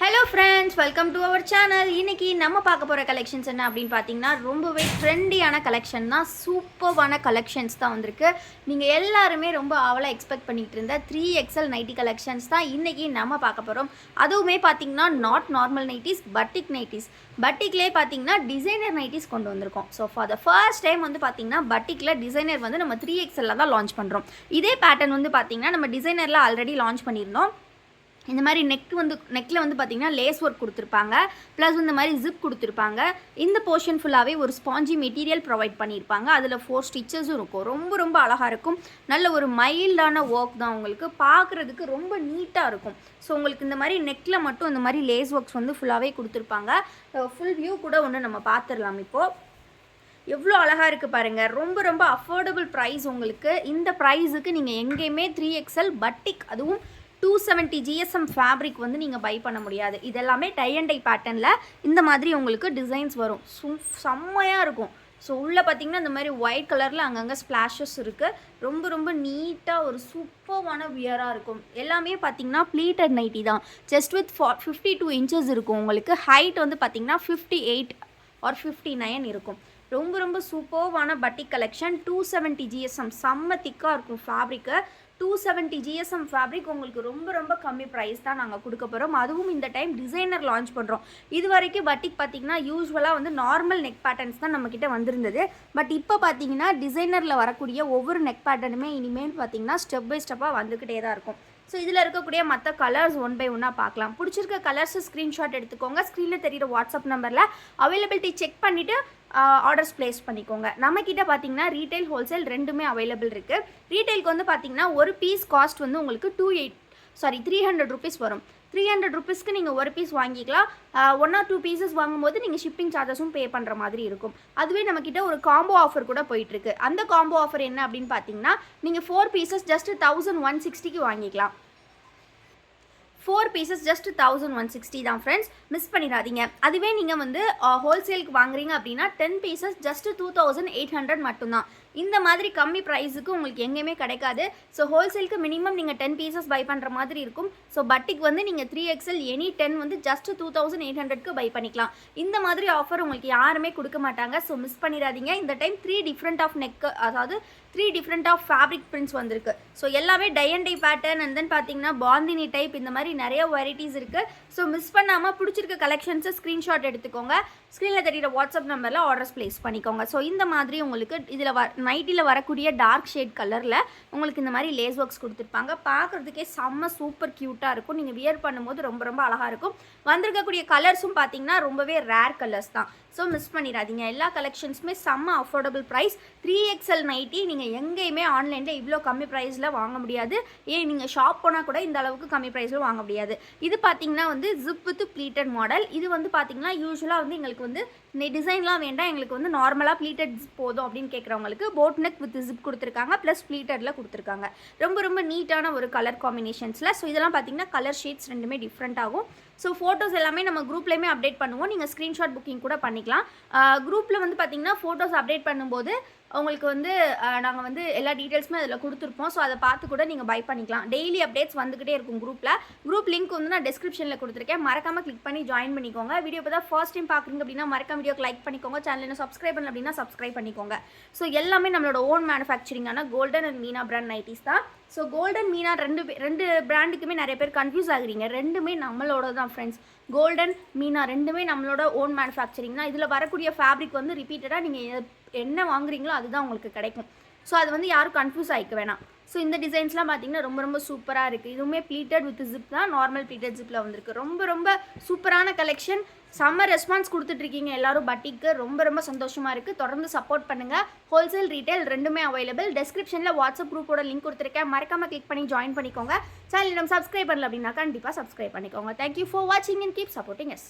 Hello friends, welcome to our channel. இன்றைக்கி நம்ம பார்க்க போகிற கலெக்ஷன்ஸ் என்ன அப்படின்னு பார்த்தீங்கன்னா, ரொம்பவே ட்ரெண்டியான கலெக்ஷன் தான். சூப்பர்வான கலெக்ஷன்ஸ் தான் வந்திருக்கு. நீங்கள் எல்லாருமே ரொம்ப ஆவலாக எக்ஸ்பெக்ட் பண்ணிகிட்டு இருந்த 3XL நைட்டி கலெக்ஷன்ஸ் தான் இன்றைக்கி நம்ம பார்க்க போகிறோம். அதுவுமே பார்த்தீங்கன்னா not normal nighties, batik nighties. பட்டிக்லேயே பார்த்தீங்கன்னா டிசைனர் நைட்டிஸ் கொண்டு வந்திருக்கோம். So for the first time வந்து பார்த்தீங்கன்னா பட்டிக்கில் டிசைனர் வந்து நம்ம 3XL தான் லான்ச் பண்ணுறோம். இதே பேட்டர்ன் வந்து பார்த்தீங்கன்னா நம்ம டிசைனரில் ஆல்ரெடி லான்ச் பண்ணியிருந்தோம். இந்த மாதிரி நெக்கில் வந்து பார்த்திங்கன்னா லேஸ் ஒர்க் கொடுத்துருப்பாங்க. ப்ளஸ் இந்த மாதிரி ஜிப் கொடுத்துருப்பாங்க. இந்த போர்ஷன் ஃபுல்லாகவே ஒரு ஸ்பாஞ்சி மெட்டீரியல் ப்ரொவைட் பண்ணியிருப்பாங்க. அதில் 4 ஸ்டிச்சஸும் இருக்கும். ரொம்ப அழகாக இருக்கும். நல்ல ஒரு மைல்டான ஒர்க் தான். உங்களுக்கு பார்க்குறதுக்கு ரொம்ப நீட்டாக இருக்கும். ஸோ உங்களுக்கு இந்த மாதிரி நெக்கில் மட்டும் இந்த மாதிரி லேஸ் ஒர்க்ஸ் வந்து ஃபுல்லாகவே கொடுத்துருப்பாங்க. ஃபுல் வியூ கூட ஒன்று நம்ம பார்த்துடலாம். இப்போது எவ்வளோ அழகாக இருக்குது பாருங்கள். ரொம்ப அஃபோர்டபுள் ப்ரைஸ். உங்களுக்கு இந்த ப்ரைஸுக்கு நீங்கள் எங்கேயுமே 3XL பட்டிக், அதுவும் 270 GSM ஃபேப்ரிக் வந்து நீங்கள் பை பண்ண முடியாது. இதெல்லாமே டை அண்ட் டை பேட்டர்னில் இந்த மாதிரி உங்களுக்கு டிசைன்ஸ் வரும். செம்மையாக இருக்கும். ஸோ உள்ளே பார்த்தீங்கன்னா இந்த மாதிரி ஒயிட் கலரில் அங்கங்கே ஸ்ப்ளாஷஸ் இருக்குது. ரொம்ப நீட்டாக ஒரு சூப்பர்வான வியராக இருக்கும். எல்லாமே பார்த்தீங்கன்னா ப்ளீட்டட் நைட்டி தான். ஜஸ்ட் வித் 52 இன்ச்சஸ் இருக்கும். உங்களுக்கு ஹைட் வந்து பார்த்தீங்கன்னா 58 ஆர் 59 இருக்கும். ரொம்ப சூப்பர்வான பட்டிக் கலெக்ஷன். 270 GSM செம்ம திக்காக இருக்கும் ஃபேப்ரிக்கு. 270 GSM ஃபேப்ரிக் உங்களுக்கு ரொம்ப கம்மி ப்ரைஸ் தான் நாங்கள் கொடுக்க போகிறோம். அதுவும் இந்த டைம் டிசைனர் லான்ச் பண்ணுறோம். இது வரைக்கும் பட்டிக் பார்த்திங்கன்னா யூஸ்வலாக வந்து நார்மல் நெக் பேட்டர்ன்ஸ் தான் நம்மக்கிட்ட வந்திருந்தது. பட் இப்போ பார்த்தீங்கன்னா டிசைனரில் வரக்கூடிய ஒவ்வொரு நெக் பேட்டர்னுமே இனிமேல் பார்த்தீங்கன்னா ஸ்டெப் பை ஸ்டெப்பாக வந்துக்கிட்டே தான் இருக்கும். ஸோ இதில் இருக்கக்கூடிய மற்ற கலர்ஸ் ஒன் பை ஒன்னாக பார்க்கலாம். பிடிச்சிருக்க கலர்ஸு ஸ்க்ரீன்ஷாட் எடுத்துக்கோங்க. ஸ்க்ரீனில் தெரிகிற வாட்ஸ்அப் நம்பரில் அவைலபிலிட்டி செக் பண்ணிவிட்டு ஆர்டர்ஸ் ப்ளேஸ் பண்ணிக்கோங்க. நம்மக்கிட்ட பார்த்தீங்கன்னா ரீட்டைல், ஹோல்சேல் ரெண்டுமே அவைலபிள் இருக்குது. ரீட்டைலுக்கு வந்து பார்த்தீங்கன்னா ஒரு பீஸ் காஸ்ட் வந்து உங்களுக்கு 300 ருபீஸ் வரும். 300 ருபீஸ்க்கு நீங்கள் ஒரு பீஸ் வாங்கிக்கலாம். 1 or 2 பீசஸ் வாங்கும்போது நீங்கள் ஷிப்பிங் சார்ஜஸும் பே பண்ணுற மாதிரி இருக்கும். அதுவே நம்மக்கிட்ட ஒரு காம்போ ஆஃபர் கூட போயிட்டுருக்கு. அந்த காம்போ ஆஃபர் என்ன அப்படின்னு பார்த்தீங்கன்னா, நீங்கள் 4 பீசஸ் ஜஸ்ட் 1160க்கு வாங்கிக்கலாம். 4 பீசஸ் ஜஸ்ட் 1160 தான் ஃப்ரெண்ட்ஸ், மிஸ் பண்ணிடாதீங்க. அதுவே நீங்கள் வந்து ஹோல்சேலுக்கு வாங்குறீங்க அப்படின்னா 10 பீசஸ் ஜஸ்ட் 2800 மட்டும்தான். இந்த மாதிரி கம்மி ப்ரைஸுக்கு உங்களுக்கு எங்கேயுமே கிடைக்காது. ஸோ ஹோல்சேலுக்கு மினிமம் நீங்கள் 10 பீசஸ் பை பண்ணுற மாதிரி இருக்கும். ஸோ பட்டிக்கு வந்து நீங்கள் 3XL எனி 10 வந்து ஜஸ்ட் 2800க்கு பை பண்ணிக்கலாம். இந்த மாதிரி ஆஃபர் உங்களுக்கு யாருமே கொடுக்க மாட்டாங்க. ஸோ மிஸ் பண்ணிடாதீங்க. இந்த டைம் 3 டிஃப்ரெண்ட் ஆஃப் நெக், அதாவது 3 டிஃப்ரெண்ட் ஆஃப் ஃபேப்ரிக் பிரிண்ட்ஸ் வந்திருக்கு. ஸோ எல்லாமே tie and tie pattern and then பார்த்தீங்கன்னா பாந்தினி டைப், இந்த மாதிரி நிறைய வெரைட்டிஸ் இருக்குது. ஸோ மிஸ் பண்ணாமல் பிடிச்சிருக்க கலெக்ஷன்ஸை ஸ்க்ரீன்ஷாட் எடுத்துக்கோங்க. ஸ்க்ரீனில் தெரிகிற வாட்ஸ்அப் நம்பரில் ஆர்டர்ஸ் ப்ளேஸ் பண்ணிக்கோங்க. ஸோ இந்த மாதிரி உங்களுக்கு இதில் நைட்டியில் வரக்கூடிய டார்க் ஷேட் கலரில் உங்களுக்கு இந்த மாதிரி லேஸ் ஒர்க்ஸ் கொடுத்துருப்பாங்க. பார்க்குறதுக்கே செம்ம சூப்பர் க்யூட்டாக இருக்கும். நீங்கள் வியர் பண்ணும்போது ரொம்ப அழகாக இருக்கும். வந்திருக்கக்கூடிய கலர்ஸும் பார்த்தீங்கன்னா ரொம்பவே ரேர் கலர்ஸ் தான். ஸோ மிஸ் பண்ணிடாதீங்க. எல்லா கலெக்ஷன்ஸுமே செம்ம அஃபோர்டபுள் ப்ரைஸ். 3XL நைட்டி நீங்கள் எங்கேயுமே ஆன்லைனில் இவ்வளோ கம்மி ப்ரைஸில் வாங்க முடியாது. நீங்கள் ஷாப் போனால் கூட இந்த அளவுக்கு கம்மி ப்ரைஸில் வாங்க முடியாது. இது பார்த்தீங்கன்னா வந்து ஜிப் வித் ப்ளீட்டட் மாடல். இது வந்து பார்த்தீங்கன்னா யூஸ்வலாக வந்து எங்களுக்கு வந்து டிசைன்லாம் வேண்டாம், எங்களுக்கு வந்து நார்மலாக ப்ளீட்டட் போதும் அப்படின்னு கேட்குறவங்களுக்கு போட் நெக் வித் ஜிப் கொடுத்துருக்காங்க. ப்ளஸ் ப்ளீட்டடில் கொடுத்துருக்காங்க. ரொம்ப நீட்டான ஒரு கலர் காம்பினேஷன்ஸில். ஸோ இதெல்லாம் பார்த்தீங்கன்னா கலர் ஷேட்ஸ் ரெண்டுமே டிஃப்ரெண்ட் ஆகும். ஸோ ஃபோட்டோஸ் எல்லாமே நம்ம குரூப்லேயுமே அப்டேட் பண்ணுவோம். நீங்கள் ஸ்க்ரீன்ஷாட் புக்கிங் கூட பண்ணிக்கலாம். குரூப்பில் வந்து பார்த்தீங்கன்னா ஃபோட்டோஸ் அப்டேட் பண்ணும்போது உங்களுக்கு வந்து நாங்கள் வந்து எல்லா டீட்டெயில்ஸுமே அதில் கொடுத்துருப்போம். ஸோ அதை பார்த்து கூட நீங்கள் பை பண்ணிக்கலாம். டெய்லி அப்டேட்ஸ் வந்துக்கிட்டே இருக்கும் குரூப்பில். குரூப் லிங்க் வந்து நான் டிஸ்கிரிப்ஷனில் கொடுத்துருக்கேன். மறக்காமல் கிளிக் பண்ணி ஜாயின் பண்ணிக்கோங்க. வீடியோ இப்போ தான் ஃபர்ஸ்ட் டைம் பார்க்குறீங்க அப்படின்னா மறக்காம வீடியோக்கு லைக் பண்ணிக்கோங்க. சேனல் இன்னும் சப்ஸ்கிரைப் பண்ணல அப்படின்னா சப்ஸ்கிரைப் பண்ணிக்கோங்க. ஸோ எல்லாமே நம்மளோட ஓன் மேனுஃபேக்சரிங்கான golden and Meena brand nighties தான். ஸோ கோல்டன் மீனா ரெண்டு பிராண்டுக்குமே நிறைய பேர் கன்ஃபியூஸ் ஆகுறீங்க. ரெண்டுமே நம்மளோட தான் ஃப்ரெண்ட்ஸ். கோல்டன் மீனா ரெண்டுமே நம்மளோட ஓன் மேனுஃபேக்சரிங் தான். இதில் வரக்கூடிய ஃபேப்ரிக் வந்து ரிப்பீட்டடாக நீங்கள் என்ன வாங்குறீங்களோ அதுதான் உங்களுக்கு கிடைக்கும். ஸோ அது வந்து யாரும் கன்ஃபியூஸ் ஆகிக்க வேணாம். ஸோ இந்த டிசைன்ஸ்லாம் பார்த்தீங்கன்னா ரொம்ப சூப்பராக இருக்குது. இதுவுமே ப்ளீட்டட் வித் ஜிப் தான். நார்மல் ப்ளீட்டட் ஜிப்பில் வந்திருக்கு. ரொம்ப சூப்பரான கலெக்ஷன். செம்ம ரெஸ்பான்ஸ் கொடுத்துட்ருக்கீங்க எல்லோரும். பட்டிக்கு ரொம்ப சந்தோஷமாக இருக்குது. தொடர்ந்து சப்போர்ட் பண்ணுங்கள். ஹோல்சேல், ரீட்டைல் ரெண்டுமே அவைலபிள். டிஸ்கிரிப்ஷனில் வாட்ஸ்அப் குரூப்போட லிங்க் கொடுத்துருக்கேன். மறக்காமல் கிளிக் பண்ணி ஜாயின் பண்ணிக்கோங்க. சேனல் நம்ம சப்ஸ்கிரைப் பண்ணல அப்படின்னா கண்டிப்பாக சப்ஸ்கிரைப் பண்ணிக்கோங்க. தேங்க்யூ ஃபார் வாட்சிங் அண்ட் கீப் சப்போர்ட்டிங் எஸ்.